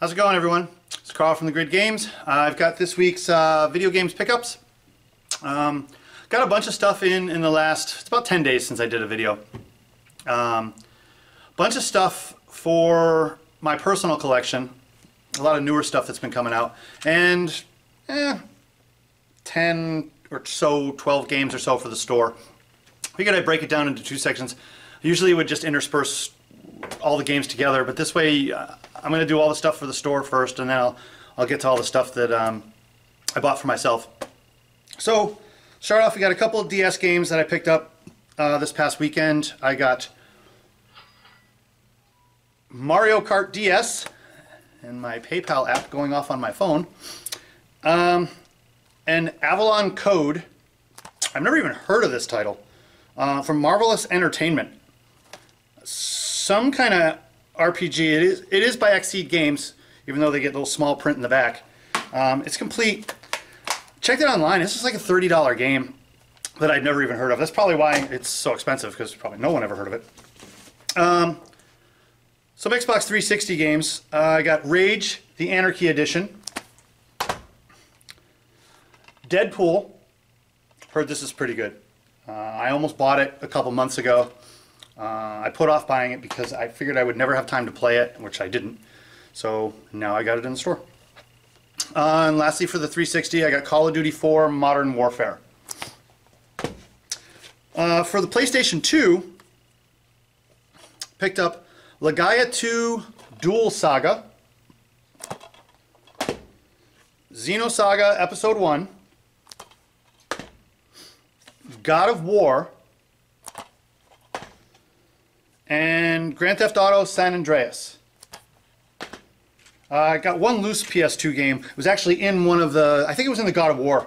How's it going, everyone? It's Carl from The Grid Games. I've got this week's video games pickups. Got a bunch of stuff in the last, it's about 10 days since I did a video. Bunch of stuff for my personal collection. A lot of newer stuff that's been coming out. And 10 or so, 12 games or so for the store. Figured I'd break it down into two sections. I usually would just intersperse all the games together, but this way I'm going to do all the stuff for the store first, and then I'll get to all the stuff that I bought for myself. So, start off, we got a couple of DS games that I picked up this past weekend. I got Mario Kart DS, and my PayPal app going off on my phone, and Avalon Code. I've never even heard of this title, from Marvelous Entertainment. Some kind of RPG. It is by Xseed Games, even though they get a little small print in the back. It's complete. Checked it online. This is like a $30 game that I'd never even heard of. That's probably why it's so expensive, because probably no one ever heard of it. Some Xbox 360 games. I got Rage, the Anarchy Edition. Deadpool. Heard this is pretty good. I almost bought it a couple months ago. I put off buying it because I figured I would never have time to play it, which I didn't. So now I got it in the store. And lastly, for the 360, I got Call of Duty 4 Modern Warfare. For the PlayStation 2, picked up Legaia 2 Duel Saga, Xenosaga Episode 1, God of War, and Grand Theft Auto San Andreas. I got one loose PS2 game. It was actually in one of the, I think it was in the God of War,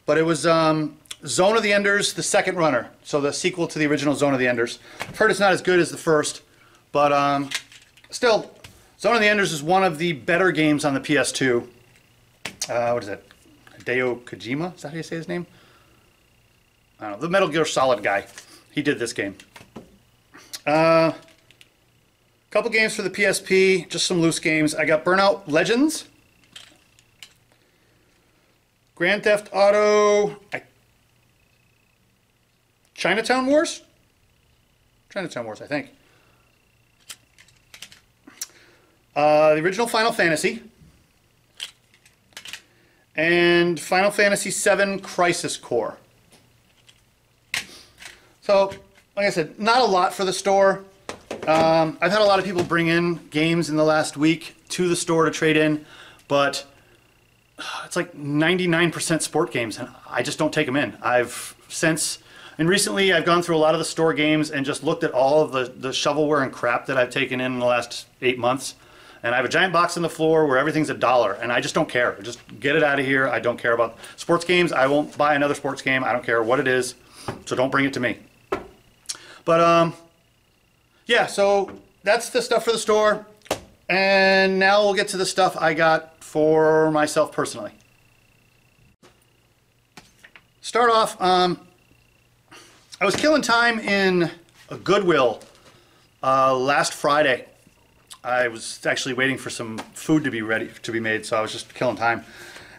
but it was Zone of the Enders, the second runner, so the sequel to the original Zone of the Enders. I've heard it's not as good as the first, but still, Zone of the Enders is one of the better games on the PS2. What is it? Hideo Kojima? Is that how you say his name? I don't know, the Metal Gear Solid guy. He did this game. Couple games for the PSP, just some loose games. I got Burnout Legends, Grand Theft Auto, Chinatown Wars? Chinatown Wars, I think. The original Final Fantasy, and Final Fantasy VII Crisis Core. So, like I said, not a lot for the store. I've had a lot of people bring in games in the last week to the store to trade in, but it's like 99% sport games, and I just don't take them in. Recently I've gone through a lot of the store games and just looked at all of the shovelware and crap that I've taken in the last 8 months, and I have a giant box on the floor where everything's $1, and I just don't care. Just get it out of here. I don't care about sports games. I won't buy another sports game. I don't care what it is, so don't bring it to me. But yeah, so that's the stuff for the store, and now we'll get to the stuff I got for myself personally. Start off, I was killing time in a Goodwill last Friday. I was actually waiting for some food to be ready to be made, so I was just killing time.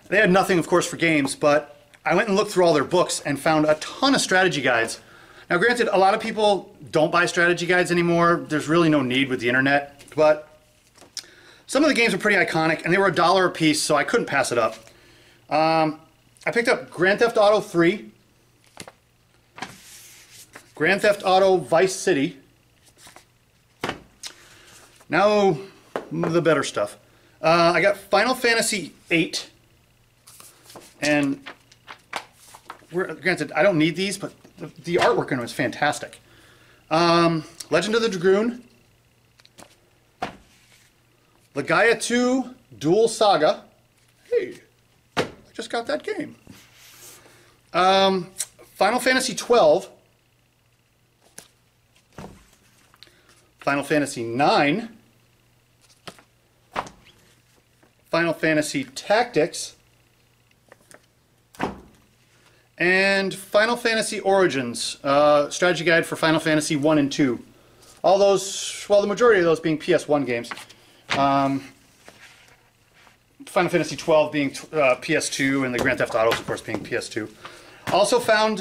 They had nothing, of course, for games, but I went and looked through all their books and found a ton of strategy guides. Now granted, a lot of people don't buy strategy guides anymore. There's really no need with the internet, but some of the games are pretty iconic, and they were $1 a piece, so I couldn't pass it up. I picked up Grand Theft Auto 3, Grand Theft Auto Vice City. Now the better stuff. I got Final Fantasy VIII, and granted, I don't need these, but the artwork in them is fantastic. Legend of the Dragoon, Legaia 2 Duel Saga. Hey, I just got that game. Final Fantasy 12, Final Fantasy 9, Final Fantasy Tactics, and Final Fantasy Origins, strategy guide for Final Fantasy 1 and 2. All those, well, the majority of those being PS1 games. Final Fantasy 12 being PS2, and the Grand Theft Autos, of course, being PS2. Also found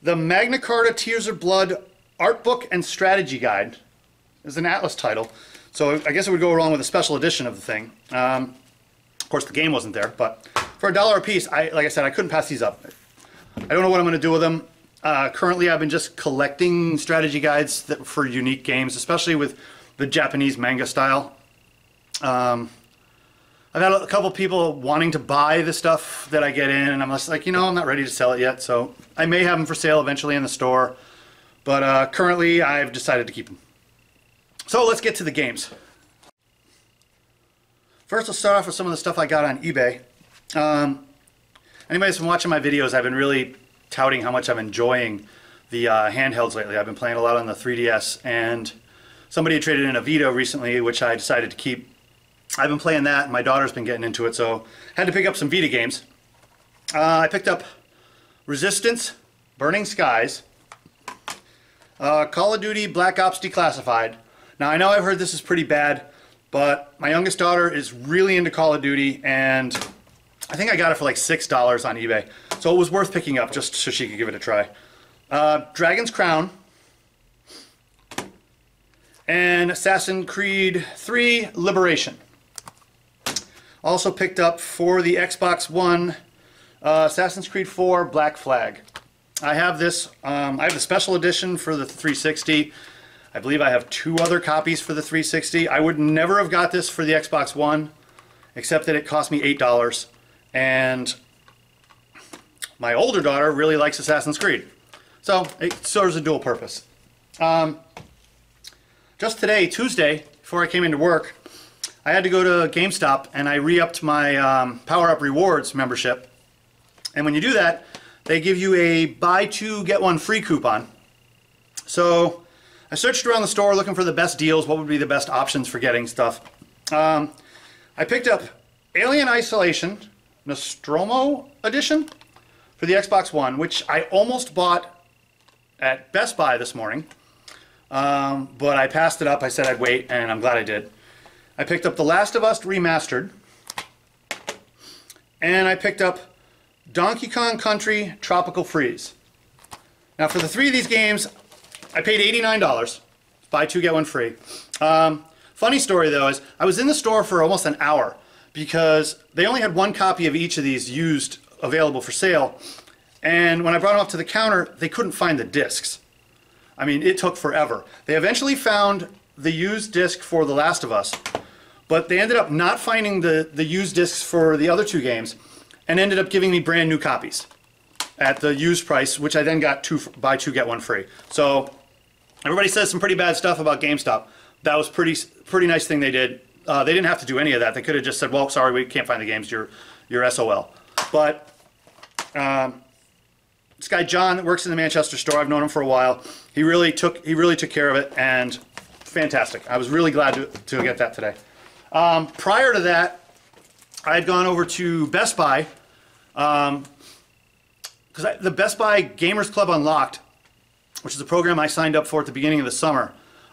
the Magna Carta Tears of Blood Art Book and Strategy Guide. It's an Atlas title, so I guess it would go along with a special edition of the thing. Of course, the game wasn't there, but for $1 a piece, like I said, I couldn't pass these up. I don't know what I'm going to do with them. Currently, I've been just collecting strategy guides for unique games, especially with the Japanese manga style. I've had a couple people wanting to buy the stuff that I get in, and I'm just like, you know, I'm not ready to sell it yet, so I may have them for sale eventually in the store, but currently I've decided to keep them. So let's get to the games. First, let's start off with some of the stuff I got on eBay. Anybody that's been watching my videos, I've been really touting how much I'm enjoying the handhelds lately. I've been playing a lot on the 3DS, and somebody had traded in a Vita recently, which I decided to keep. I've been playing that, and my daughter's been getting into it, so had to pick up some Vita games. I picked up Resistance, Burning Skies, Call of Duty Black Ops Declassified. Now, I know I've heard this is pretty bad, but my youngest daughter is really into Call of Duty, and I think I got it for like $6 on eBay. So it was worth picking up just so she could give it a try. Dragon's Crown and Assassin's Creed 3 Liberation. Also picked up for the Xbox One Assassin's Creed 4 Black Flag. I have this, I have the special edition for the 360. I believe I have 2 other copies for the 360. I would never have got this for the Xbox One, except that it cost me $8. And my older daughter really likes Assassin's Creed. So it serves a dual purpose. Just today, Tuesday, before I came into work, I had to go to GameStop and I re-upped my Power Up Rewards membership. And when you do that, they give you a buy 2, get 1 free coupon. So I searched around the store looking for the best deals, what would be the best options for getting stuff. I picked up Alien Isolation Nostromo Edition for the Xbox One, which I almost bought at Best Buy this morning, but I passed it up. I said I'd wait, and I'm glad I did. I picked up The Last of Us Remastered, and I picked up Donkey Kong Country Tropical Freeze. Now, for the 3 of these games, I paid $89. Buy 2, get 1 free. Funny story, though, is I was in the store for almost an hour because they only had 1 copy of each of these used available for sale. And when I brought them up to the counter, they couldn't find the discs. I mean, it took forever. They eventually found the used disc for The Last of Us, but they ended up not finding the used discs for the other 2 games and ended up giving me brand new copies at the used price, which I then got buy 2, get 1 free. So everybody says some pretty bad stuff about GameStop. That was pretty nice thing they did. They didn't have to do any of that. They could have just said, well, sorry, we can't find the games, you're SOL. But this guy John that works in the Manchester store, I've known him for a while. He really took care of it, and fantastic. I was really glad to get that today. Prior to that, I had gone over to Best Buy, because the Best Buy Gamers Club Unlocked, which is a program I signed up for at the beginning of the summer.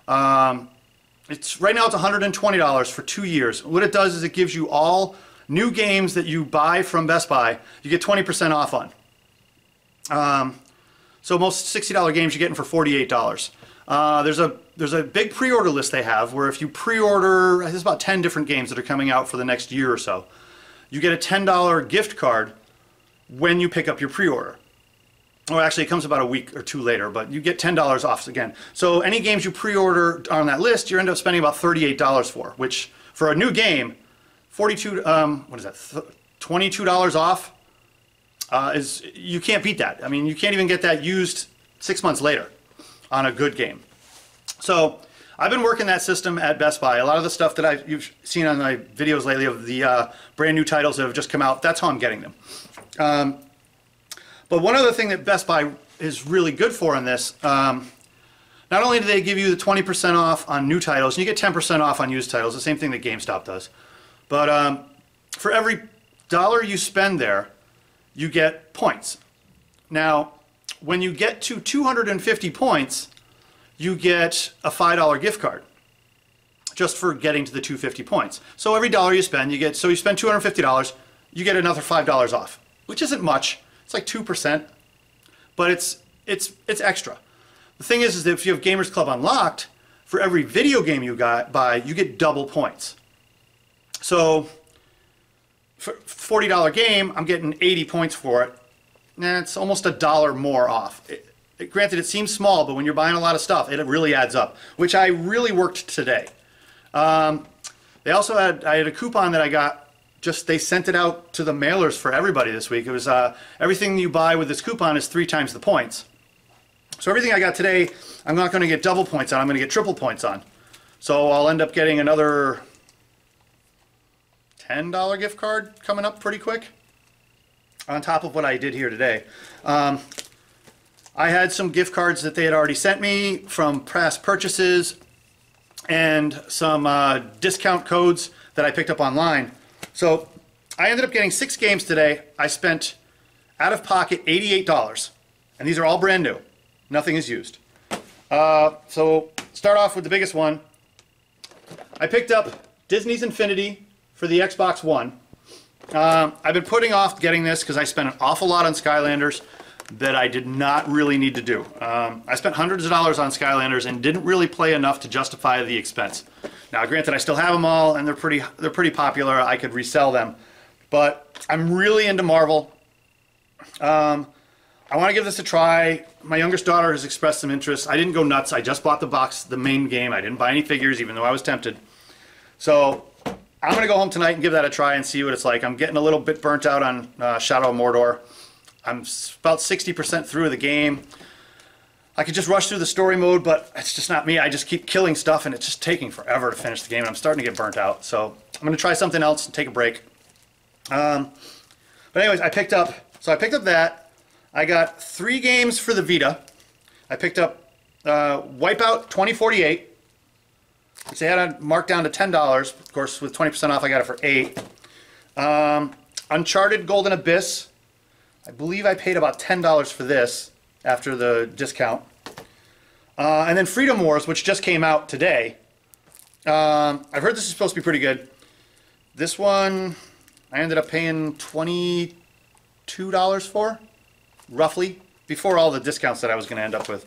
Right now it's $120 for 2 years. What it does is it gives you all new games that you buy from Best Buy, you get 20% off on. So most $60 games you're getting for $48. There's a big pre-order list they have where if you pre-order, there's about 10 different games that are coming out for the next year or so. You get a $10 gift card when you pick up your pre-order. Or actually it comes about a week or 2 later, but you get $10 off again. So any games you pre-order on that list, you end up spending about $38 for, which for a new game, $22 off you can't beat that. I mean, you can't even get that used 6 months later on a good game. So I've been working that system at Best Buy. A lot of the stuff that you've seen on my videos lately of the brand new titles that have just come out, that's how I'm getting them. But one other thing that Best Buy is really good for in this, not only do they give you the 20% off on new titles, and you get 10% off on used titles, the same thing that GameStop does, but for every dollar you spend there, you get points. Now, when you get to 250 points, you get a $5 gift card. just for getting to the 250 points. So every dollar you spend, you get, so you spend $250, you get another $5 off, which isn't much. It's like 2%, but it's extra. The thing is that if you have Gamers Club Unlocked, for every video game you buy, you get double points. So for $40 game, I'm getting 80 points for it. And it's almost $1 more off. Granted, it seems small, but when you're buying a lot of stuff, it really adds up, which I really worked today. They also I had a coupon that I got, they sent it out to the mailers for everybody this week. It was, everything you buy with this coupon is 3 times the points. So everything I got today, I'm not going to get double points on, I'm going to get triple points on. So I'll end up getting another $10 gift card coming up pretty quick, on top of what I did here today. I had some gift cards that they had already sent me from past purchases and some discount codes that I picked up online. So I ended up getting 6 games today. I spent out of pocket $88, and these are all brand new. Nothing is used. So start off with the biggest one. I picked up Disney's Infinity for the Xbox One. I've been putting off getting this because I spent an awful lot on Skylanders that I did not really need to do. I spent hundreds of dollars on Skylanders and didn't really play enough to justify the expense. Now, granted, I still have them all, and they're pretty popular. I could resell them, but I'm really into Marvel. I want to give this a try. My youngest daughter has expressed some interest. I didn't go nuts. I just bought the box, the main game. I didn't buy any figures, even though I was tempted. So I'm going to go home tonight and give that a try and see what it's like. I'm getting a little bit burnt out on Shadow of Mordor. I'm about 60% through the game. I could just rush through the story mode, but it's just not me. I just keep killing stuff, and it's just taking forever to finish the game, and I'm starting to get burnt out. So I'm going to try something else and take a break. But anyways, I picked up that. I got 3 games for the Vita. I picked up Wipeout 2048, which they had marked down to $10. Of course, with 20% off, I got it for $8. Uncharted Golden Abyss. I believe I paid about $10 for this after the discount. And then Freedom Wars, which just came out today. I've heard this is supposed to be pretty good. This one, I ended up paying $22 for, roughly, before all the discounts that I was going to end up with.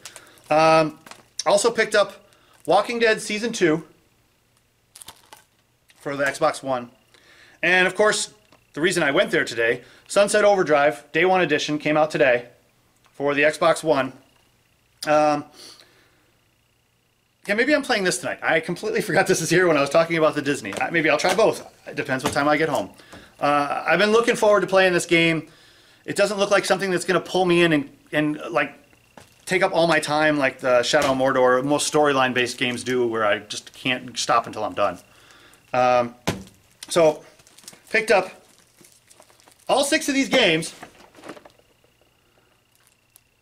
Also picked up Walking Dead Season 2 for the Xbox One. And of course, the reason I went there today, Sunset Overdrive Day 1 Edition came out today for the Xbox One. Yeah, maybe I'm playing this tonight. I completely forgot this is here when I was talking about the Disney. Maybe I'll try both. It depends what time I get home. I've been looking forward to playing this game. It doesn't look like something that's going to pull me in and like take up all my time like the Shadow of Mordor, most storyline based games do, where I just can't stop until I'm done. So picked up all 6 of these games,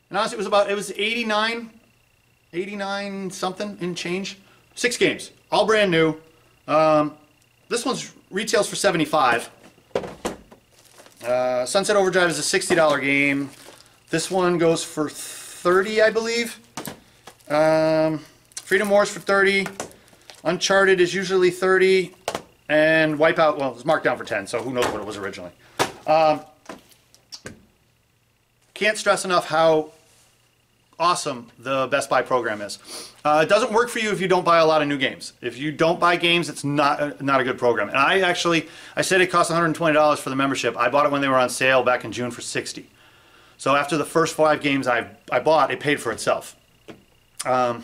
and honestly it was 89 something in change. 6 games, all brand new. This one's retails for $75. Sunset Overdrive is a $60 game. This one goes for $30, I believe. Freedom Wars for $30. Uncharted is usually $30. And Wipeout, well, it was marked down for $10, so who knows what it was originally. Can't stress enough how awesome the Best Buy program is. It doesn't work for you if you don't buy a lot of new games. If you don't buy games, it's not a good program. And I said it cost $120 for the membership. I bought it when they were on sale back in June for $60. So after the first 5 games I bought, it paid for itself. But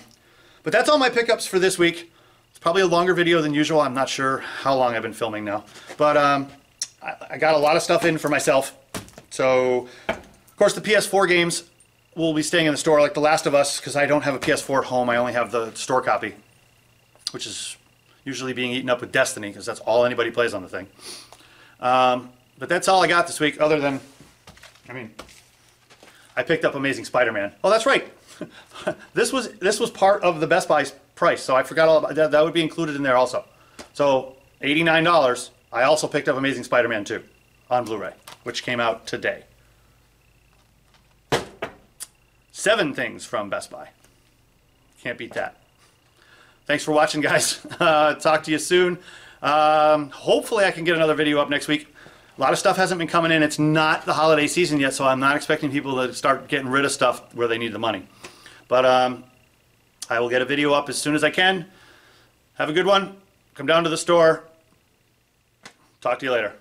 that's all my pickups for this week. It's probably a longer video than usual. I'm not sure how long I've been filming now. But I got a lot of stuff in for myself. So, of course, the PS4 games will be staying in the store, like The Last of Us, because I don't have a PS4 at home. I only have the store copy, which is usually being eaten up with Destiny, because that's all anybody plays on the thing. But that's all I got this week, other than, I picked up Amazing Spider-Man. Oh, that's right. This was part of the Best Buy price, so I forgot all about that. That would be included in there also. So $89. I also picked up Amazing Spider-Man 2 on Blu-ray, which came out today. 7 things from Best Buy. Can't beat that. Thanks for watching, guys. Talk to you soon. Hopefully I can get another video up next week. A lot of stuff hasn't been coming in. It's not the holiday season yet, so I'm not expecting people to start getting rid of stuff where they need the money. But I will get a video up as soon as I can. Have a good one. Come down to the store. Talk to you later.